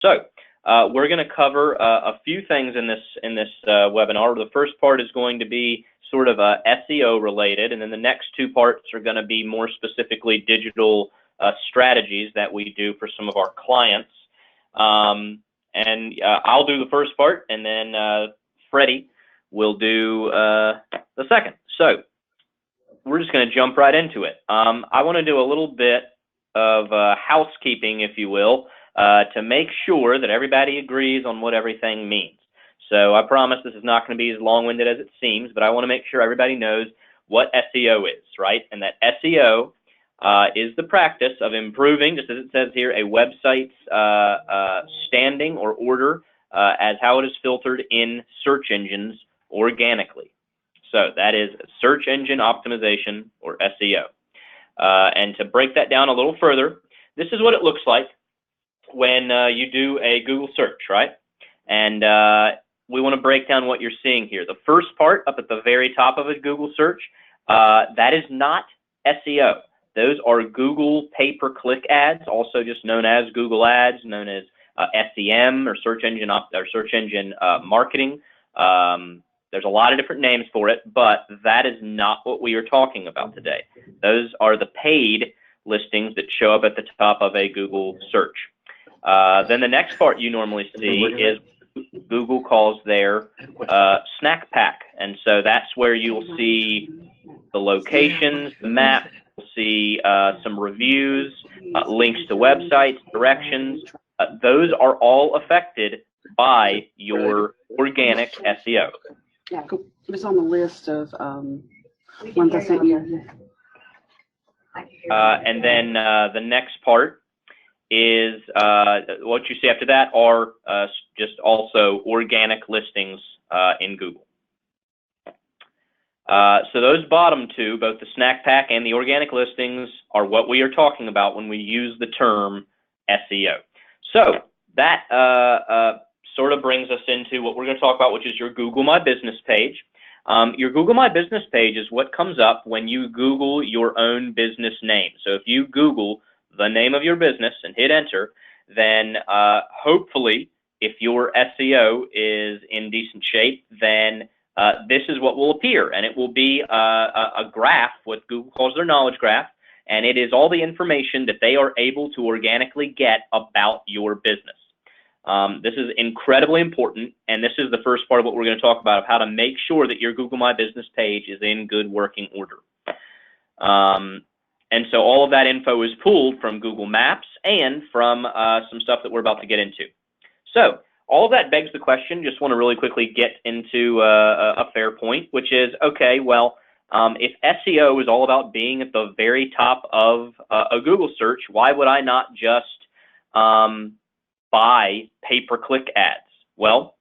So we're going to cover a few things in this webinar. The first part is going to be sort of SEO related, and then the next two parts are going to be more specifically digital strategies that we do for some of our clients. I'll do the first part, and then Freddie will do the second. So we're just going to jump right into it. I want to do a little bit of housekeeping, if you will, to make sure that everybody agrees on what everything means. So I promise this is not going to be as long-winded as it seems, but I want to make sure everybody knows what SEO is, right? And that SEO is the practice of improving, just as it says here, a website's standing or order as how it is filtered in search engines organically. So that is search engine optimization, or SEO. And to break that down a little further, this is what it looks like when you do a Google search, right? And we want to break down what you're seeing here. The first part up at the very top of a Google search, that is not SEO. Those are Google pay-per-click ads, also just known as Google Ads, known as SEM, or search engine marketing. There's a lot of different names for it, but that is not what we are talking about today. Those are the paid listings that show up at the top of a Google search. Then the next part you normally see is Google calls their snack pack. And so that's where you'll see the locations, the map, you'll see some reviews, links to websites, directions. Those are all affected by your organic SEO. Yeah, it was on the list of ones I sent you. And then the next part is what you see after that are just also organic listings in Google. So those bottom two, both the snack pack and the organic listings, are what we are talking about when we use the term SEO. So that sort of brings us into what we're going to talk about, which is your Google My Business page. Your Google My Business page is what comes up when you Google your own business name. So if you Google the name of your business and hit enter, then hopefully, if your SEO is in decent shape, then this is what will appear, and it will be a graph, what Google calls their knowledge graph, and it is all the information that they are able to organically get about your business. This is incredibly important, and this is the first part of what we're going to talk about, of how to make sure that your Google My Business page is in good working order. And so all of that info is pulled from Google Maps and from some stuff that we're about to get into. So all of that begs the question, just want to really quickly get into a fair point, which is, okay, well, if SEO is all about being at the very top of a Google search, why would I not just buy pay-per-click ads? Well,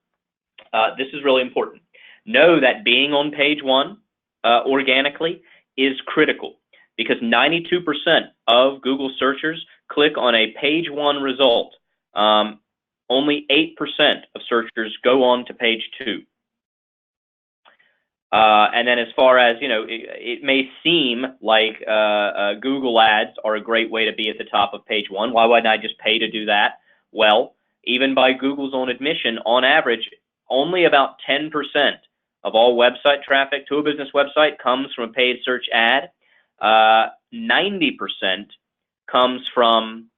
this is really important. Know that being on page one organically is critical, because 92% of Google searchers click on a page one result. Only 8% of searchers go on to page two. And then as far as, you know, it may seem like Google ads are a great way to be at the top of page one. Why wouldn't I just pay to do that? Well, even by Google's own admission, on average, only about 10% of all website traffic to a business website comes from a paid search ad. 90% comes from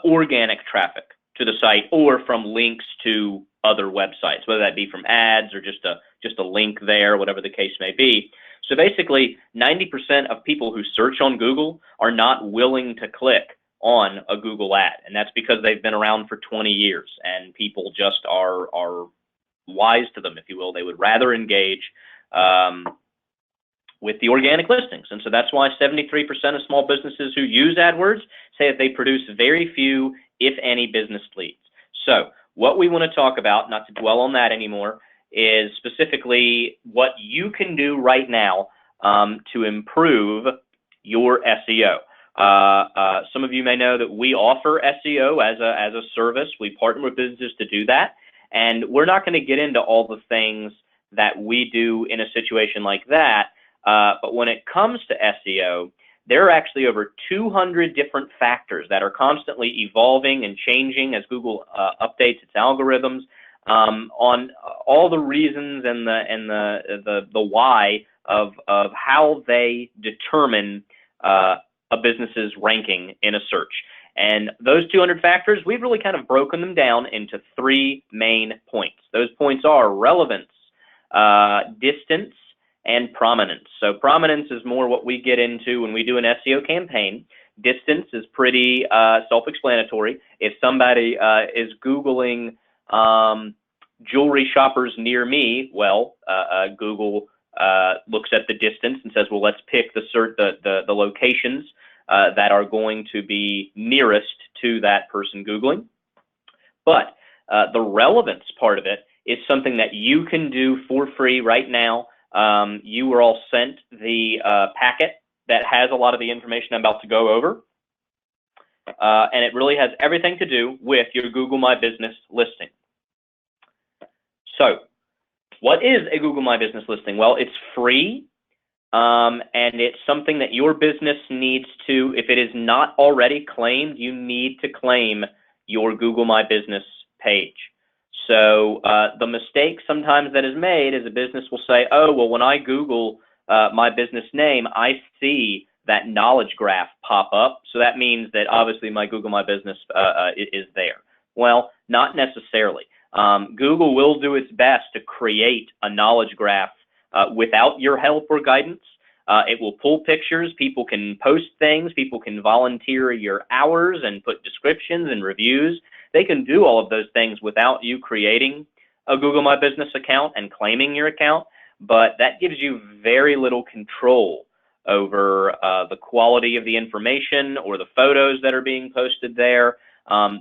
organic traffic to the site, or from links to other websites, whether that be from ads or just a link there, whatever the case may be. So basically, 90% of people who search on Google are not willing to click on a Google ad, and that's because they've been around for 20 years, and people just are wise to them, if you will. They would rather engage with the organic listings. And so that's why 73% of small businesses who use AdWords say that they produce very few, if any, business leads. So what we want to talk about, not to dwell on that anymore, is specifically what you can do right now to improve your SEO. Some of you may know that we offer SEO as a service. We partner with businesses to do that. And we're not going to get into all the things that we do in a situation like that. But when it comes to SEO, there are actually over 200 different factors that are constantly evolving and changing as Google updates its algorithms on all the reasons and the why of how they determine a business's ranking in a search. And those 200 factors, we've really kind of broken them down into 3 main points. Those points are relevance, distance, and prominence. So prominence is more what we get into when we do an SEO campaign. Distance is pretty self-explanatory. If somebody is Googling jewelry shoppers near me, well, Google looks at the distance and says, well, let's pick the locations that are going to be nearest to that person Googling. But the relevance part of it is something that you can do for free right now. You were all sent the packet that has a lot of the information I'm about to go over. And it really has everything to do with your Google My Business listing. So what is a Google My Business listing? Well, it's free. And it's something that your business needs to, if it is not already claimed, you need to claim your Google My Business page. So the mistake sometimes that is made is a business will say, oh, well, when I Google my business name, I see that knowledge graph pop up. So that means that obviously my Google My Business is there. Well, not necessarily. Google will do its best to create a knowledge graph without your help or guidance. It will pull pictures, people can post things, people can volunteer your hours and put descriptions and reviews. They can do all of those things without you creating a Google My Business account and claiming your account, but that gives you very little control over the quality of the information or the photos that are being posted there.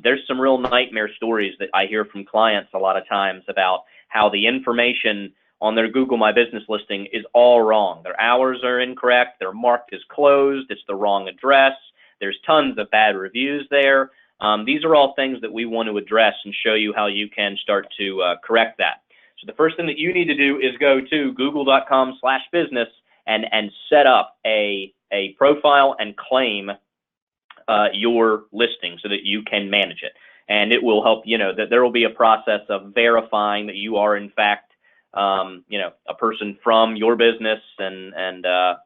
There's some real nightmare stories that I hear from clients a lot of times about how the information on their Google My Business listing is all wrong. Their hours are incorrect, they're marked as closed, it's the wrong address, there's tons of bad reviews there. These are all things that we want to address and show you how you can start to correct that. So the first thing that you need to do is go to google.com/business and set up a profile and claim your listing so that you can manage it. And it will help, that there will be a process of verifying that you are in fact a person from your business and that,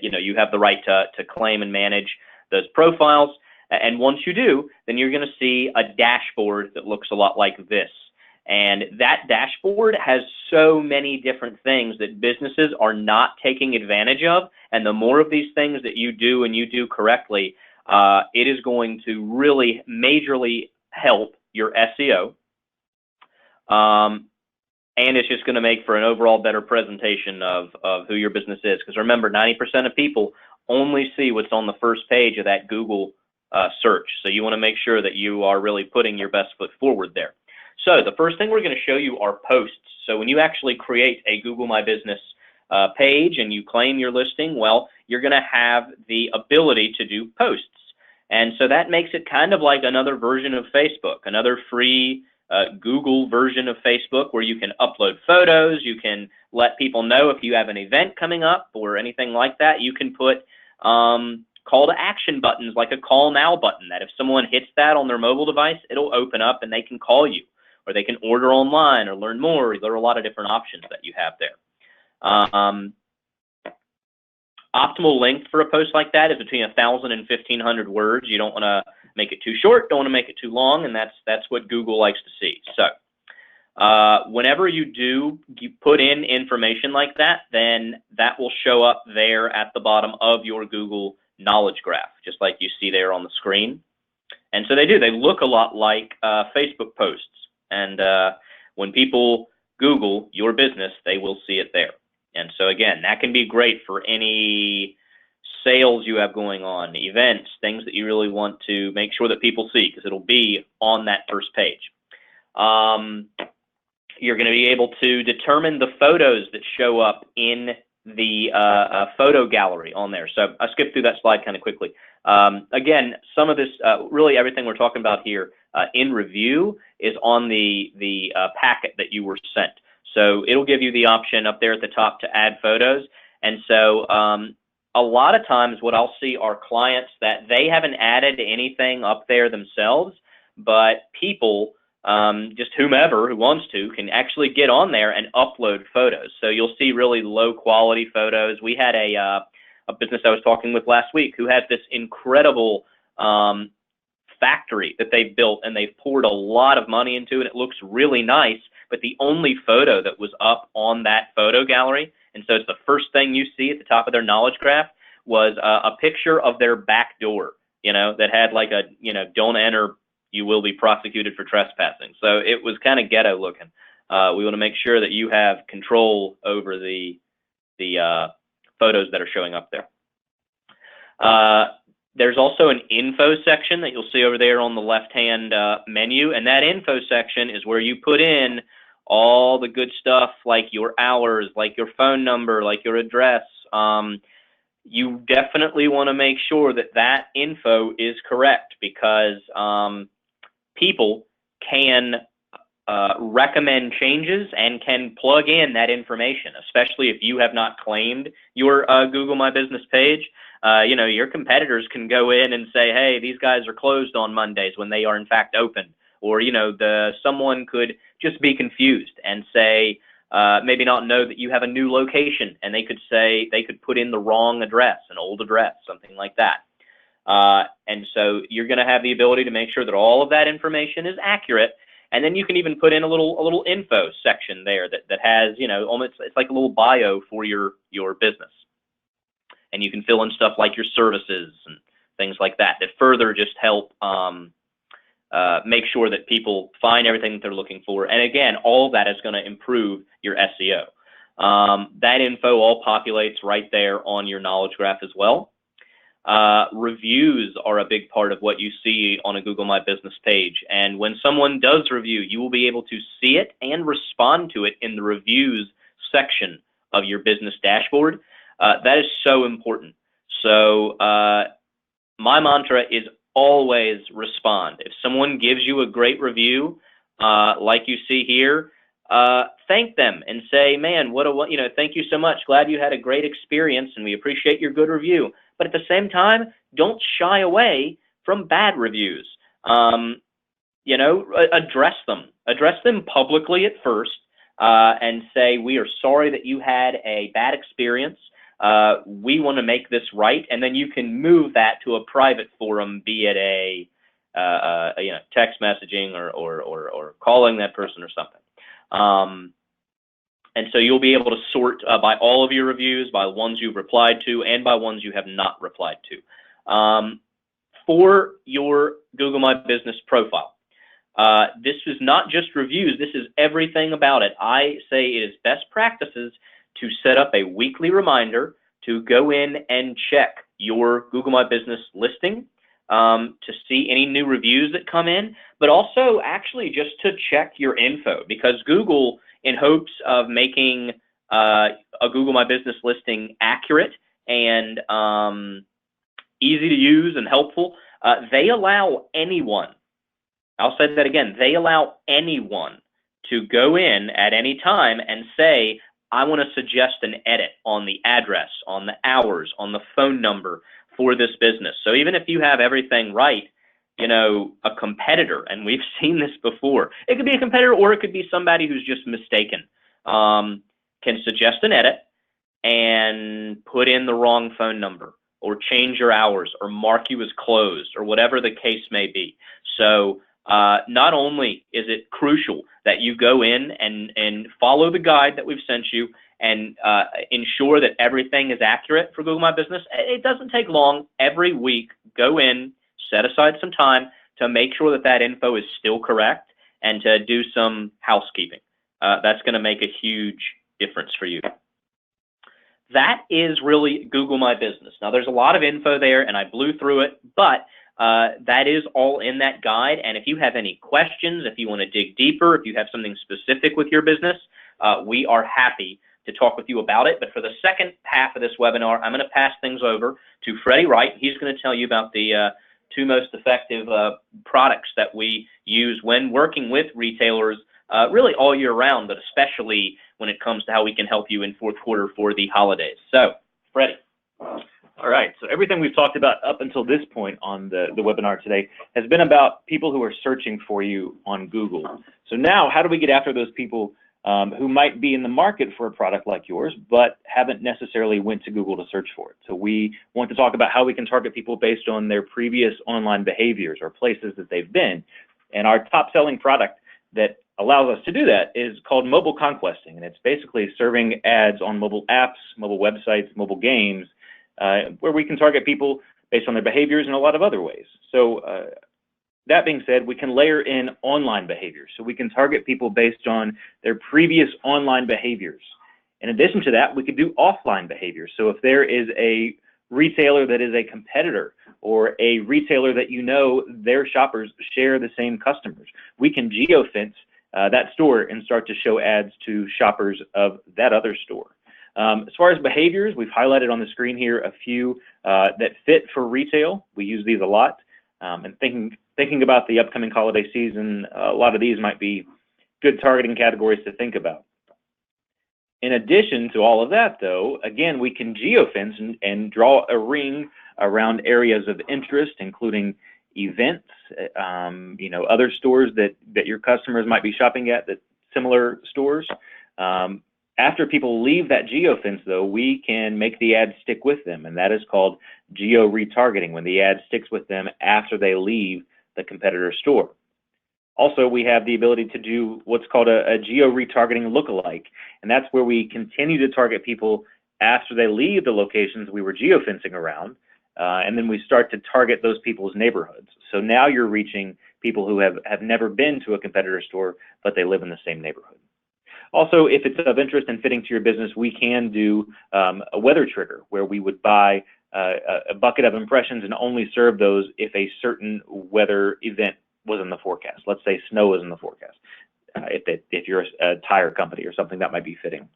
you have the right to claim and manage those profiles. And once you do, then you're going to see a dashboard that looks a lot like this. And that dashboard has so many different things that businesses are not taking advantage of. And the more of these things that you do and you do correctly, it is going to really majorly help your SEO. And it's just going to make for an overall better presentation of who your business is. Because remember, 90% of people only see what's on the first page of that Google search. So you want to make sure that you are really putting your best foot forward there. So the first thing we're going to show you are posts. So when you actually create a Google My Business page and you claim your listing, well, you're going to have the ability to do posts. And so that makes it kind of like another version of Facebook, another free Google version of Facebook where you can upload photos, you can let people know if you have an event coming up or anything like that. You can put call to action buttons like a call now button that if someone hits that on their mobile device, it'll open up and they can call you, or they can order online or learn more. There are a lot of different options that you have there. Optimal length for a post like that is between 1,000 and 1,500 words. You don't want to make it too short, don't want to make it too long, and that's what Google likes to see. So whenever you put in information like that, then that will show up there at the bottom of your Google knowledge graph, just like you see there on the screen. And so they look a lot like Facebook posts. And when people Google your business, they will see it there. And so again, that can be great for any sales you have going on, events, things that you really want to make sure that people see, because it'll be on that first page. You're going to be able to determine the photos that show up in the photo gallery on there. So I skipped through that slide kind of quickly. Again, some of this, really everything we're talking about here in review is on the packet that you were sent. So it'll give you the option up there at the top to add photos. And so a lot of times what I'll see are clients that they haven't added anything up there themselves, but people, just whomever who wants to, can actually get on there and upload photos. So you'll see really low quality photos. We had a business I was talking with last week who has this incredible factory that they've built, and they've poured a lot of money into it. It looks really nice, but the only photo that was up on that photo gallery, and so it's the first thing you see at the top of their knowledge graph, was a picture of their back door, that had like a, don't enter, you will be prosecuted for trespassing. So it was kind of ghetto looking. We want to make sure that you have control over the photos that are showing up there. There's also an info section that you'll see over there on the left-hand menu, and that info section is where you put in all the good stuff like your hours, like your phone number, like your address. You definitely want to make sure that that info is correct, because people can recommend changes and can plug in that information, especially if you have not claimed your Google My Business page. Your competitors can go in and say, hey, these guys are closed on Mondays when they are in fact open. Or, someone could just be confused and say, maybe not know that you have a new location, and they could put in the wrong address, an old address, something like that. And so you're going to have the ability to make sure that all of that information is accurate. And then you can even put in a little info section there that has, almost, it's like a little bio for your business. And you can fill in stuff like your services and things like that further just help make sure that people find everything that they're looking for. And again, all of that is going to improve your SEO. That info all populates right there on your knowledge graph as well. Reviews are a big part of what you see on a Google My Business page. And when someone does review, you will be able to see it and respond to it in the reviews section of your business dashboard. That is so important. So my mantra is always respond. If someone gives you a great review, like you see here, thank them and say, man, thank you so much. Glad you had a great experience, and we appreciate your good review. But at the same time, don't shy away from bad reviews. Address them. Address them publicly at first, and say, we are sorry that you had a bad experience. We want to make this right, and then you can move that to a private forum, be it a text messaging or calling that person or something. And so you'll be able to sort by all of your reviews, by ones you've replied to, and by ones you have not replied to. For your Google My Business profile, this is not just reviews, this is everything about it. I say it is best practices to set up a weekly reminder to go in and check your Google My Business listing, to see any new reviews that come in, but also actually just to check your info, because Google, in hopes of making a Google My Business listing accurate and easy to use and helpful, they allow anyone, I'll say that again, they allow anyone to go in at any time and say, I want to suggest an edit on the address, on the hours, on the phone number for this business. So even if you have everything right, a competitor, and we've seen this before, it could be a competitor or it could be somebody who's just mistaken, can suggest an edit and put in the wrong phone number or change your hours or mark you as closed or whatever the case may be. So not only is it crucial that you go in and follow the guide that we've sent you and ensure that everything is accurate for Google My Business. It doesn't take long. Every week, go in, set aside some time to make sure that that info is still correct and to do some housekeeping. That's going to make a huge difference for you. That is really Google My Business. Now, there's a lot of info there, and I blew through it, but that is all in that guide. And if you have any questions, if you want to dig deeper, if you have something specific with your business, we are happy to talk with you about it. But for the second half of this webinar, I'm going to pass things over to Freddie Wright. He's going to tell you about the two most effective products that we use when working with retailers really all year round, but especially when it comes to how we can help you in fourth quarter for the holidays. So, Freddie. All right, so everything we've talked about up until this point on the webinar today has been about people who are searching for you on Google. So now, how do we get after those people who might be in the market for a product like yours, but haven't necessarily went to Google to search for it? So we want to talk about how we can target people based on their previous online behaviors or places that they've been. And our top selling product that allows us to do that is called mobile conquesting. And it's basically serving ads on mobile apps, mobile websites, mobile games, where we can target people based on their behaviors in a lot of other ways. So that being said, we can layer in online behaviors. So we can target people based on their previous online behaviors. In addition to that, we could do offline behaviors. So if there is a retailer that is a competitor or a retailer that you know their shoppers share the same customers, we can geofence that store and start to show ads to shoppers of that other store. As far as behaviors, we've highlighted on the screen here a few that fit for retail. We use these a lot. And thinking about the upcoming holiday season, a lot of these might be good targeting categories to think about. In addition to all of that, though, again, we can geofence and draw a ring around areas of interest, including events, other stores that your customers might be shopping at, that similar stores. After people leave that geofence, though, we can make the ad stick with them, and that is called geo-retargeting, when the ad sticks with them after they leave the competitor store. Also, we have the ability to do what's called a geo-retargeting lookalike, and that's where we continue to target people after they leave the locations we were geofencing around, and then we start to target those people's neighborhoods. So now you're reaching people who have never been to a competitor store, but they live in the same neighborhood. Also, if it's of interest and fitting to your business, we can do a weather trigger, where we would buy a bucket of impressions and only serve those if a certain weather event was in the forecast. Let's say snow is in the forecast. If you're a tire company or something, that might be fitting.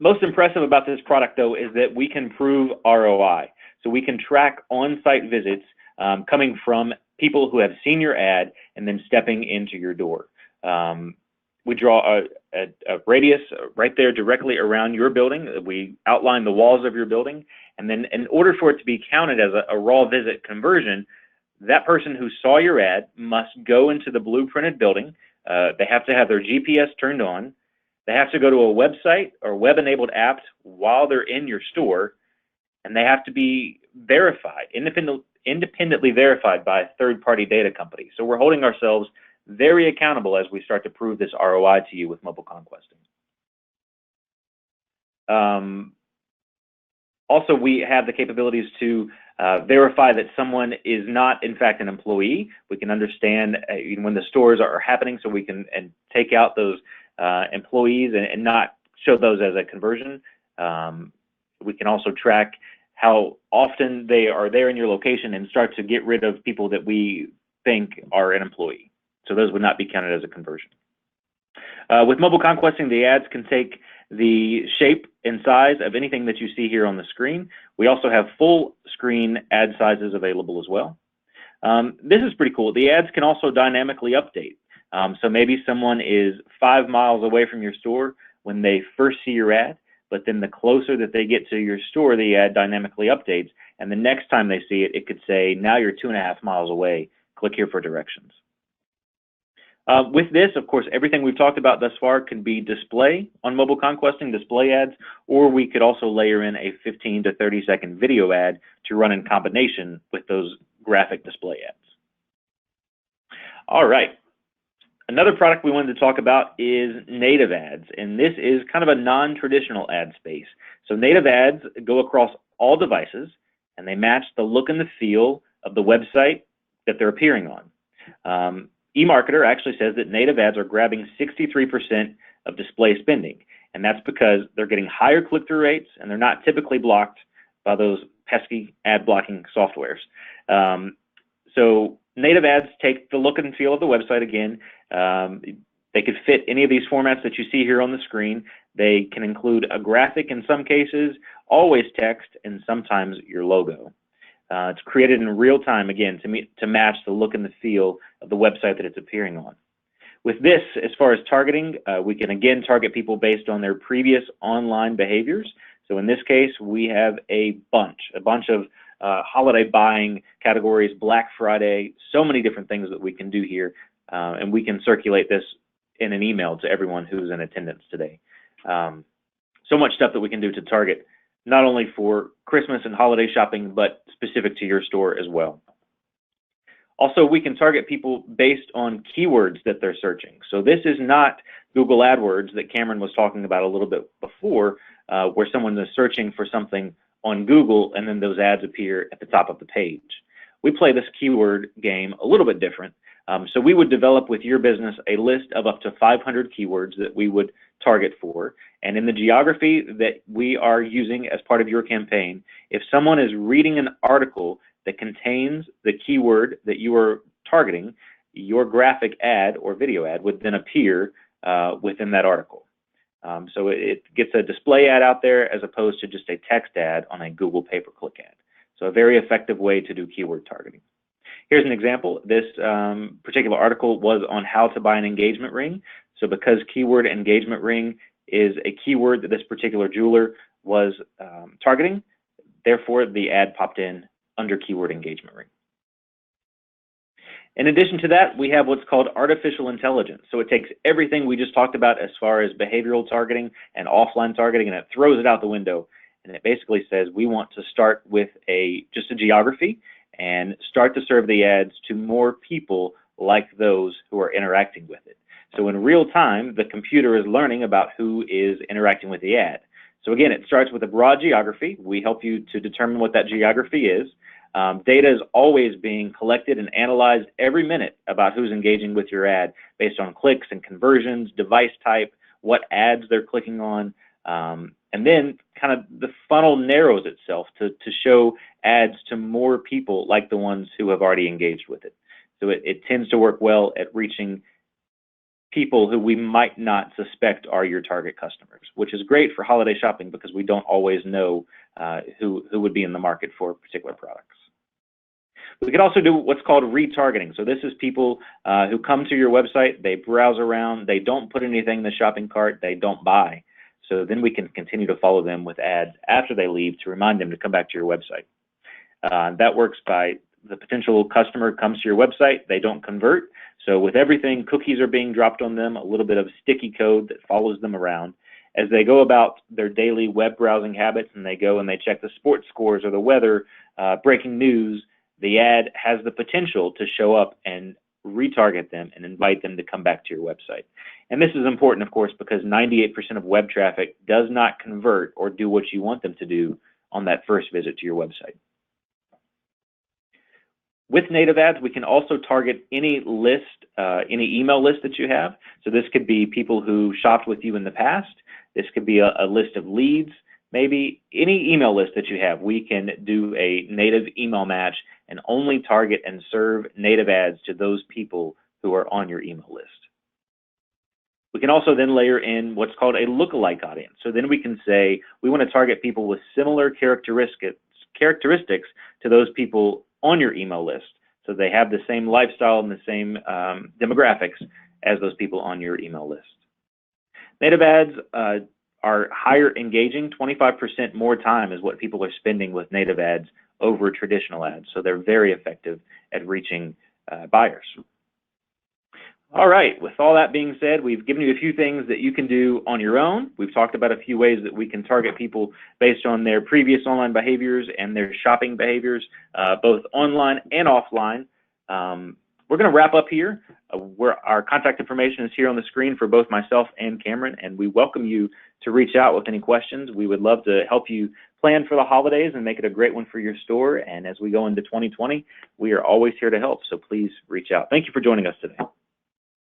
Most impressive about this product, though, is that we can prove ROI. So we can track on-site visits coming from people who have seen your ad and then stepping into your door. We draw a radius right there directly around your building. We outline the walls of your building. And then in order for it to be counted as a raw visit conversion, that person who saw your ad must go into the blueprinted building. They have to have their GPS turned on. They have to go to a website or web-enabled apps while they're in your store. And they have to be verified, independently verified by a third-party data company. So we're holding ourselves very accountable as we start to prove this ROI to you with mobile conquesting. Also, we have the capabilities to verify that someone is not, in fact, an employee. We can understand when the stores are happening, so we can take out those employees and not show those as a conversion. We can also track how often they are there in your location and start to get rid of people that we think are an employee. So those would not be counted as a conversion. With mobile conquesting, the ads can take the shape and size of anything that you see here on the screen. We also have full screen ad sizes available as well. This is pretty cool. The ads can also dynamically update. So maybe someone is 5 miles away from your store when they first see your ad, but then the closer that they get to your store, the ad dynamically updates. And the next time they see it, it could say, now you're 2.5 miles away. Click here for directions. With this, of course, everything we've talked about thus far can be display on mobile conquesting, display ads, or we could also layer in a 15 to 30 second video ad to run in combination with those graphic display ads. All right. Another product we wanted to talk about is native ads, and this is kind of a non-traditional ad space. So native ads go across all devices, and they match the look and the feel of the website that they're appearing on. eMarketer actually says that native ads are grabbing 63% of display spending, and that's because they're getting higher click-through rates, and they're not typically blocked by those pesky ad blocking softwares. So native ads take the look and feel of the website again. They could fit any of these formats that you see here on the screen. They can include a graphic in some cases, always text, and sometimes your logo. It's created in real time, again, to match the look and the feel of the website that it's appearing on. With this, as far as targeting, we can again target people based on their previous online behaviors. So in this case, we have a bunch of holiday buying categories, Black Friday, so many different things that we can do here, and we can circulate this in an email to everyone who's in attendance today. So much stuff that we can do to target, not only for Christmas and holiday shopping, but specific to your store as well. Also, we can target people based on keywords that they're searching. So this is not Google AdWords that Cameron was talking about a little bit before, where someone is searching for something on Google and then those ads appear at the top of the page. We play this keyword game a little bit different. So we would develop with your business a list of up to 500 keywords that we would target for. And in the geography that we are using as part of your campaign, if someone is reading an article that contains the keyword that you are targeting, your graphic ad or video ad would then appear within that article. So it gets a display ad out there as opposed to just a text ad on a Google pay-per-click ad. So a very effective way to do keyword targeting. Here's an example. This particular article was on how to buy an engagement ring. So because keyword engagement ring is a keyword that this particular jeweler was targeting, therefore the ad popped in under keyword engagement ring. In addition to that, we have what's called artificial intelligence. So it takes everything we just talked about as far as behavioral targeting and offline targeting, and it throws it out the window. And it basically says we want to start with just a geography and start to serve the ads to more people like those who are interacting with it. So in real time, the computer is learning about who is interacting with the ad. So again, it starts with a broad geography. We help you to determine what that geography is. Data is always being collected and analyzed every minute about who's engaging with your ad based on clicks and conversions, device type, what ads they're clicking on, and then kind of the funnel narrows itself to show ads to more people like the ones who have already engaged with it. So it tends to work well at reaching people who we might not suspect are your target customers, which is great for holiday shopping because we don't always know who would be in the market for particular products. We can also do what's called retargeting. So this is people who come to your website, they browse around, they don't put anything in the shopping cart, they don't buy. So then we can continue to follow them with ads after they leave to remind them to come back to your website. That works by the potential customer comes to your website, they don't convert. So with everything, cookies are being dropped on them, a little bit of sticky code that follows them around. As they go about their daily web browsing habits and they go and they check the sports scores or the weather, breaking news, the ad has the potential to show up and retarget them and invite them to come back to your website. And this is important, of course, because 98% of web traffic does not convert or do what you want them to do on that first visit to your website. With native ads, we can also target any list, any email list that you have. So this could be people who shopped with you in the past. This could be a list of leads. Maybe any email list that you have, we can do a native email match and only target and serve native ads to those people who are on your email list. We can also then layer in what's called a lookalike audience. So then we can say we want to target people with similar characteristics to those people on your email list. So they have the same lifestyle and the same demographics as those people on your email list. Native ads are higher engaging. 25% more time is what people are spending with native ads over traditional ads. So they're very effective at reaching buyers. All right, with all that being said, we've given you a few things that you can do on your own. We've talked about a few ways that we can target people based on their previous online behaviors and their shopping behaviors, both online and offline. We're going to wrap up here. Where our contact information is here on the screen for both myself and Cameron, and we welcome you to reach out with any questions. We would love to help you plan for the holidays and make it a great one for your store. And as we go into 2020, we are always here to help, so please reach out. Thank you for joining us today.